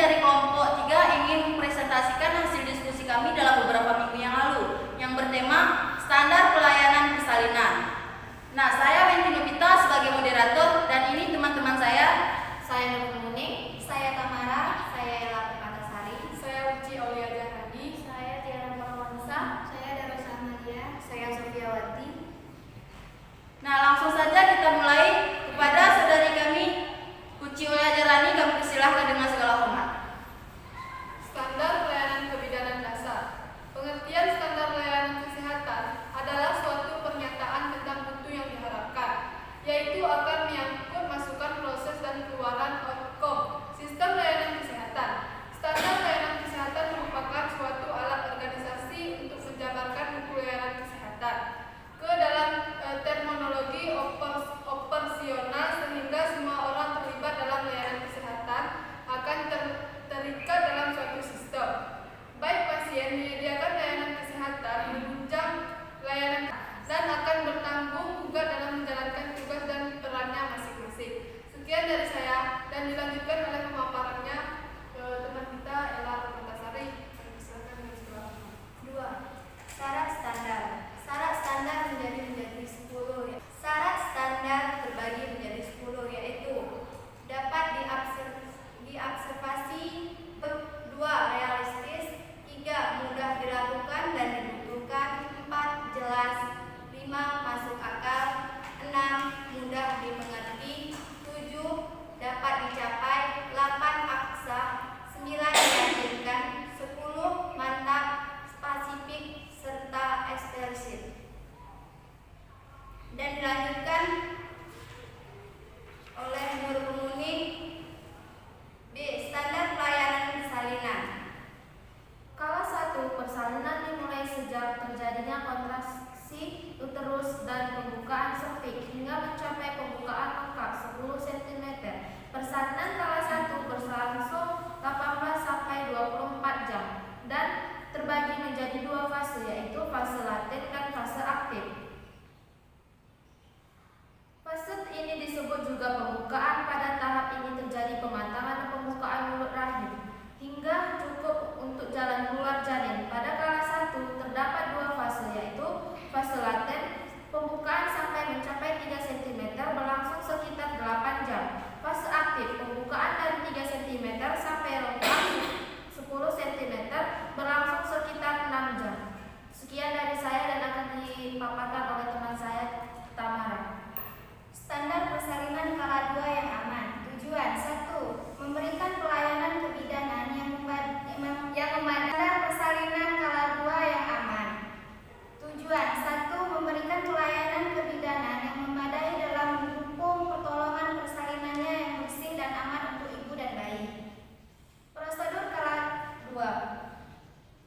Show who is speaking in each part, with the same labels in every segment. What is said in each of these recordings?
Speaker 1: dari kelompok 3 ingin mempresentasikan hasil diskusi kami dalam beberapa minggu yang lalu yang bertema standar pelayanan persalinan. Nah, saya Wenti Nobita sebagai moderator dan ini teman-teman saya.
Speaker 2: Saya Nur Muning, saya Tamara, saya Ella Permatasari,
Speaker 3: saya Uci Aulia Jahrani,
Speaker 2: saya Tiara Parawansa, saya Darosa Amalia, saya Sofiawati.
Speaker 1: Nah, langsung saja kita mulai. Kepada saudari kami Uci Aulia Jahrani, kami persilahkan dengan segala hormat.
Speaker 3: Standar pelayanan kebidanan dasar. Pengertian standar pelayanan kesehatan adalah suatu pernyataan tentang mutu yang diharapkan, yaitu akan menyangkut masukan proses dan keluaran outcome sistem layanan kesehatan. Standar layanan kesehatan merupakan suatu alat organisasi untuk menjabarkan mutu layanan kesehatan ke dalam terminologi operasional sehingga semua orang terlibat dalam layanan kesehatan akan terikat dalam suatu sistem. Baik pasien menyediakan layanan kesehatan, menunjang layanan dan akan bertanggung juga dalam menjalankan tugas dan perannya masing-masing. Sekian dari saya dan dilanjutkan oleh pemaparannya teman kita Ella Permatasari. Silakan dengan segala hormat.
Speaker 2: 2. Syarat standar. Syarat standar menjadi 10 ya. Syarat standar terbagi menjadi 10 yaitu dapat diobservasi, 2. realistis, 3. mudah dilakukan dan dibutuhkan, 4. jelas, 5. masuk akal, 6. mudah dimengerti, 7. dapat dicapai, 8. aksa, 9. meyakinkan, 10. mantap, spesifik, serta eksplisit. Dan dilanjutkan oleh Nur Muning. B. Standar pelayanan persalinan.
Speaker 4: Kala 1, persalinan dimulai sejak terjadinya kontraksi uterus dan pembukaan serviks hingga mencapai pembukaan bengkak 10 cm. Persalinan kala 1 berlangsung 18 sampai 24 jam dan terbagi menjadi 2 fase, yaitu fase laten dan fase aktif. Fase ini disebut juga pembukaan. Pada tahap ini terjadi pematangan dan pembukaan mulut rahim hingga cukup untuk jalan keluar janin. Pada kala 1 terdapat 2 fase, yaitu fase laten, pembukaan sampai mencapai 3 cm berlangsung sekitar 8 jam. Fase aktif, pembukaan dari 3 cm sampai lengkap 10 cm berlangsung sekitar 6 jam. Sekian dari saya dan akan dipaparkan oleh teman saya Tamara.
Speaker 2: Standar persalinan kala 2 yang aman. Tujuan 1. Memberikan pelayanan kebidanan yang memadai. Standar persalinan kala 2 yang aman. Tujuan 1. Memberikan pelayanan kebidanan yang memadai dalam mendukung pertolongan persalinannya yang bersih dan aman untuk ibu dan bayi. Prosedur kala 2.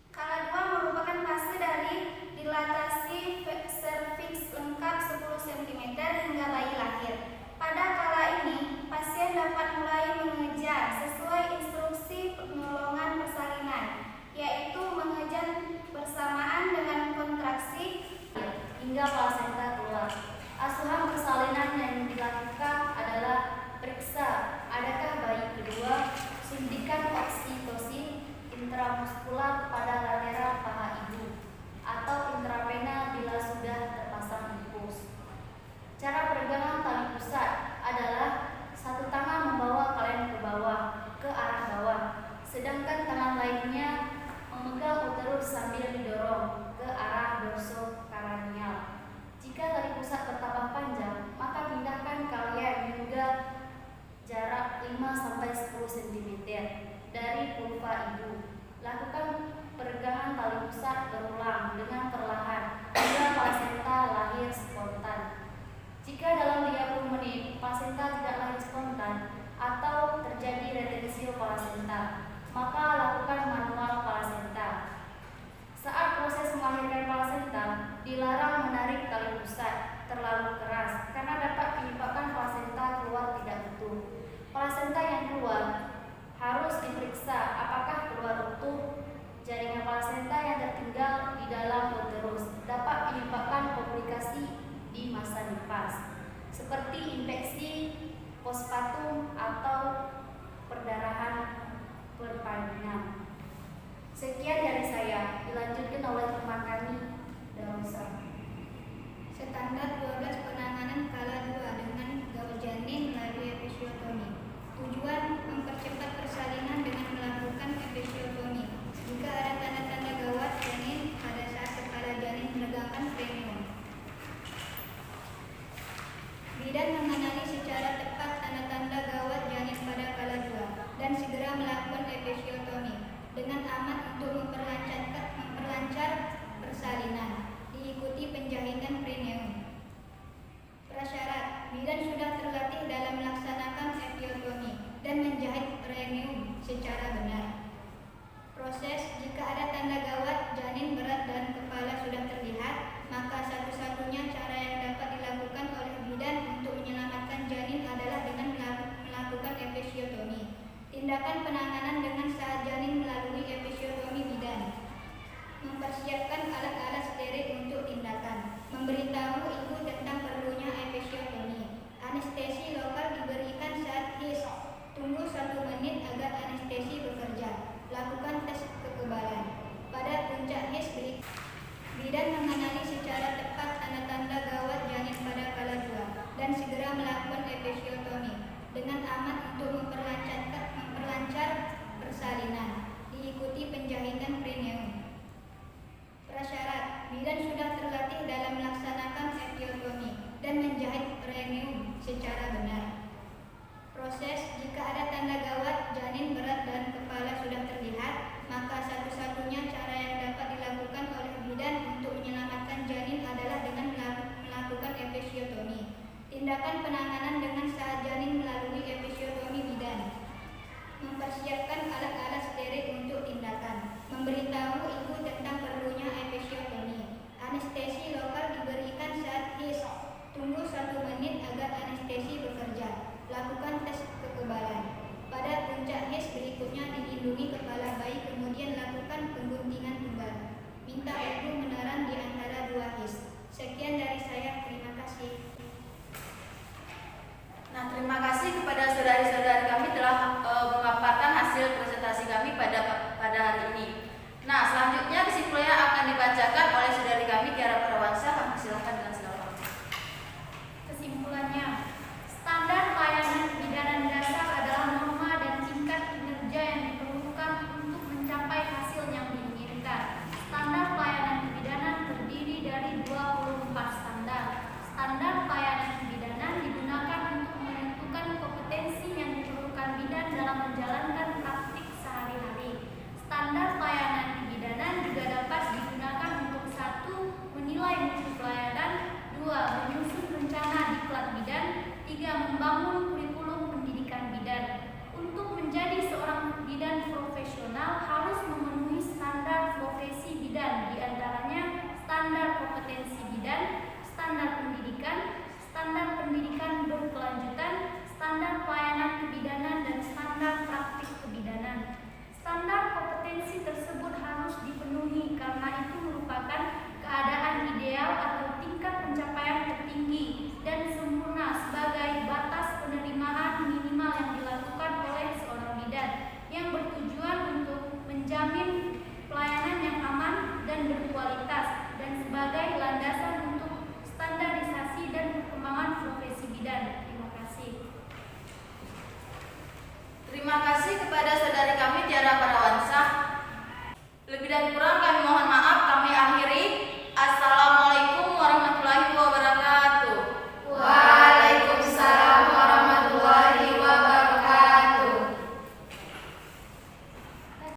Speaker 2: Kala 2 merupakan fase dari dilatasi serviks lengkap 10 cm hingga bayi lahir. Pada kala ini, pasien dapat mulai mengejar sesuai instruksi penolongan persalinan, yaitu mengejar bersamaan dengan kontraksi
Speaker 1: Hingga plasenta keluar. Asuhan persalinan yang dilakukan adalah periksa adakah bayi kedua, suntikan oksitosin intramuskular pada lateral paha ibu, atau intravena bila sudah terpasang infus. Cara peregangan tali pusat adalah satu tangan membawa kalian ke bawah, ke arah bawah, sedangkan tangan lainnya memegang uterus sambil didorong ke arah dorsokranial. Jika tali pusat bertambah panjang, maka pindahkan kalian hingga jarak 5-10 cm dari vulva ibu. Lakukan peregangan tali pusat berulang dengan perlahan hingga plasenta lahir spontan. Jika dalam 30 menit plasenta tidak lahir spontan atau terjadi retensio plasenta, maka lakukan manual plasenta. Saat proses melahirkan plasenta, dilarang menarik tali pusat terlalu keras karena dapat menyebabkan plasenta keluar tidak utuh. Plasenta yang keluar harus diperiksa apakah keluar utuh. Jaringan plasenta yang tertinggal di dalam uterus dapat menyebabkan komplikasi
Speaker 2: secara benar. Proses: jika ada tanda gawat, janin berat dan kepala sudah terlihat, maka satu-satunya cara yang dapat dilakukan oleh bidan untuk menyelamatkan janin adalah dengan melakukan episiotomi. Tindakan penanganan dengan saat janin melalui episiotomi bidan: mempersiapkan alat-alat steril untuk tindakan, memberitahu ibu tentang perlunya episiotomi. Anestesi lokal diberikan saat HIS. Tunggu 1 menit agar anestesi bekerja. Lakukan tes kekebalan. Pada puncak HIS, bidan mengenali secara tepat tanda-tanda gawat janin pada kala 2 dan segera melakukan episiotomi dengan aman untuk memperlancar persalinan, diikuti penjahitan perineum. Prasyarat: bidan sudah terlatih dalam melaksanakan episiotomi dan menjahit perineum secara benar. Proses: jika ada tanda gawat, janin berat dan kepala sudah terlihat, maka satu-satunya cara yang dapat dilakukan oleh bidan untuk menyelamatkan janin adalah dengan melakukan episiotomi. Tindakan penanganan dengan saat janin melalui episiotomi bidan: mempersiapkan alat-alat steril untuk tindakan, memberitahu ibu tentang perlunya episiotomi. Anestesi lokal diberikan saat HIS. Tunggu 1 menit agar anestesi bekerja. Lakukan tes kekebalan. Pada puncak HIS berikutnya, dilindungi kepala bayi, kemudian lakukan pengguntingan tunggal. Minta ibu meneran di antara 2 HIS. Sekian dari saya, terima kasih.
Speaker 4: Nah, terima kasih kepada saudari-saudari kami telah memaparkan hasil presentasi kami pada hari ini. Nah, selanjutnya kesimpulannya akan dibacakan oleh saudari kami Tiara Parawansa. Kami silakan dengan segala hormat.
Speaker 2: Kesimpulannya, standar pelayanan kebidanan dasar adalah norma dan tingkat kinerja yang diperlukan untuk mencapai hasil yang diinginkan. Standar pelayanan kebidanan terdiri dari 24 standar. Standar pelayanan kebidanan digunakan untuk menentukan kompetensi yang diperlukan bidan dalam menjalankan praktik sehari-hari. Standar pelayanan kebidanan juga dapat digunakan untuk 1. Menilai mutu pelayanan, 2. Menyusun rencana diklat bidan, 3. Membangun kurikulum pendidikan bidan. Untuk menjadi seorang bidan profesional harus memenuhi standar profesi bidan, diantaranya standar kompetensi bidan, standar pendidikan berkelanjutan, standar pelayanan kebidanan, dan standar praktik kebidanan. Standar kompetensi tersebut harus dipenuhi karena itu merupakan keadaan ideal atau tingkat pencapaian tertinggi dan sempurna sebagai batas penerimaan minimal yang dilakukan oleh seorang bidan yang bertujuan untuk menjamin pelayanan yang aman dan berkualitas dan sebagai landasan untuk standarisasi dan perkembangan profesi bidan. Terima kasih.
Speaker 4: Terima kasih kepada saudari kami Tiara Parawansa. Lebih dan kurang